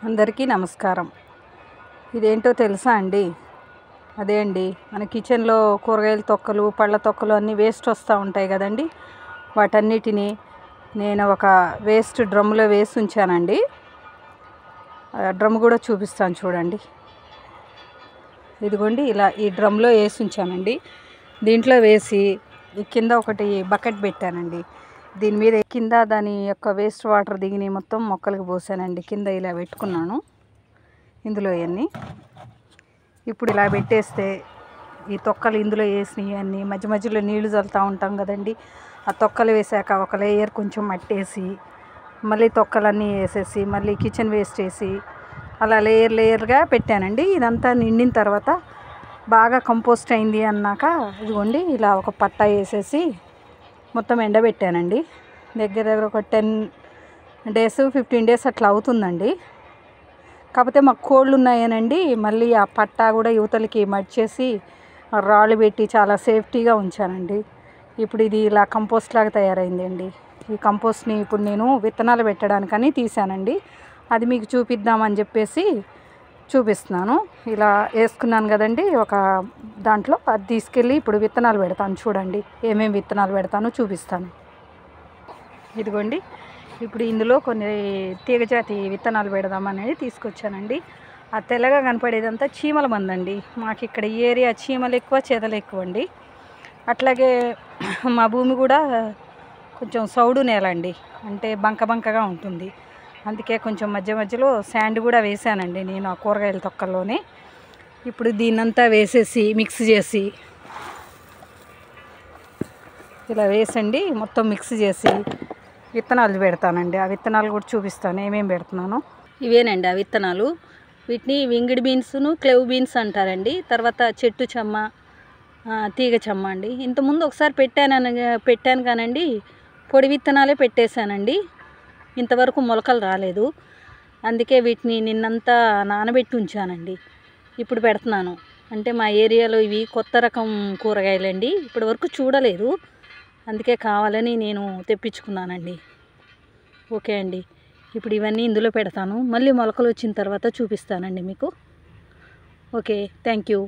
అందరికీ నమస్కారం. ఇదేంటో తెలుసా అండి? అదే అండి, మన కిచెన్లో కూరగాయల తొక్కలు, పళ్ళ తొక్కలు అన్నీ వేస్ట్ వస్తూ ఉంటాయి కదండి. వాటన్నిటిని నేను ఒక వేస్ట్ డ్రమ్లో వేసి ఉంచానండి. డ్రమ్ కూడా చూపిస్తాను చూడండి. ఇదిగోండి, ఇలా ఈ డ్రమ్లో వేసి ఉంచానండి. దీంట్లో వేసి కింద ఒకటి బకెట్ పెట్టానండి. దీని మీద కింద దాని యొక్క వేస్ట్ వాటర్ దిగిని మొత్తం మొక్కలకు పోసానండి. కింద ఇలా పెట్టుకున్నాను ఇందులో ఇవన్నీ. ఇప్పుడు ఇలా పెట్టేస్తే ఈ తొక్కలు ఇందులో వేసినవి అన్నీ మధ్య మధ్యలో నీళ్లు చల్లుతూ ఉంటాం కదండి. ఆ తొక్కలు వేసాక ఒక లేయర్ కొంచెం మట్టేసి మళ్ళీ తొక్కలన్నీ వేసేసి మళ్ళీ కిచెన్ వేస్ట్ వేసి అలా లేయర్గా పెట్టానండి. ఇదంతా నిండిన తర్వాత బాగా కంపోస్ట్ అయింది అన్నాక ఇదిగోండి ఇలా ఒక పట్టా వేసేసి మొత్తం ఎండబెట్టానండి. దగ్గర ఒక 10 days 15 days అట్లా అవుతుందండి. కాకపోతే మాకు కోళ్ళు ఉన్నాయనండి, మళ్ళీ ఆ పట్టా కూడా యువతలకి మడిచేసి రాళ్ళు పెట్టి చాలా సేఫ్టీగా ఉంచానండి. ఇప్పుడు ఇది ఇలా కంపోస్ట్ లాగా తయారైందండి. ఈ కంపోస్ట్ని ఇప్పుడు నేను విత్తనాలు పెట్టడానికని తీసానండి. అది మీకు చూపిద్దామని చెప్పేసి చూపిస్తున్నాను. ఇలా వేసుకున్నాను కదండి ఒక దాంట్లో. అది తీసుకెళ్ళి ఇప్పుడు విత్తనాలు పెడతాను. చూడండి ఏమేమి విత్తనాలు పెడతానో చూపిస్తాను. ఇదిగోండి, ఇప్పుడు ఇందులో కొన్ని తీగజాతి విత్తనాలు పెడదామనేది తీసుకొచ్చానండి. ఆ తెల్లగా కనపడేదంతా చీమల మందండి. మాకు ఇక్కడ ఈ ఏరియా చీమలు ఎక్కువ, చెదలు ఎక్కువ అండి. అట్లాగే మా భూమి కూడా కొంచెం సౌడు నేల అండి, అంటే బంకగా ఉంటుంది. అందుకే కొంచెం మధ్య మధ్యలో శాండ్ కూడా వేసానండి నేను ఆ కూరగాయల తొక్కల్లోనే. ఇప్పుడు దీన్నంతా వేసేసి మిక్స్ చేసి ఇలా వేసండి, మొత్తం మిక్స్ చేసి విత్తనాలు పెడతానండి. ఆ విత్తనాలు కూడా చూపిస్తాను ఏమేమి పెడుతున్నానో. ఇవేనండి ఆ విత్తనాలు. వీటిని వింగిడ్ బీన్స్ను క్లెవ్ బీన్స్ అంటారండి. తర్వాత చెట్టు చెమ్మ, తీగ చెమ్మ అండి. ఇంతకుముందు ఒకసారి పెట్టాను కానండి, పొడి విత్తనాలే పెట్టేశానండి. ఇంతవరకు మొలకలు రాలేదు. అందుకే వీటిని నిన్నంతా నానబెట్టి ఉంచానండి. ఇప్పుడు పెడుతున్నాను. అంటే మా ఏరియాలో ఇవి కొత్త రకం కూరగాయలండి, ఇప్పటి వరకు చూడలేదు. అందుకే కావాలని నేను తెప్పించుకున్నానండి. ఓకే అండి, ఇప్పుడు ఇవన్నీ ఇందులో పెడతాను. మళ్ళీ మొలకలు వచ్చిన తర్వాత చూపిస్తానండి మీకు. Okay, thank you.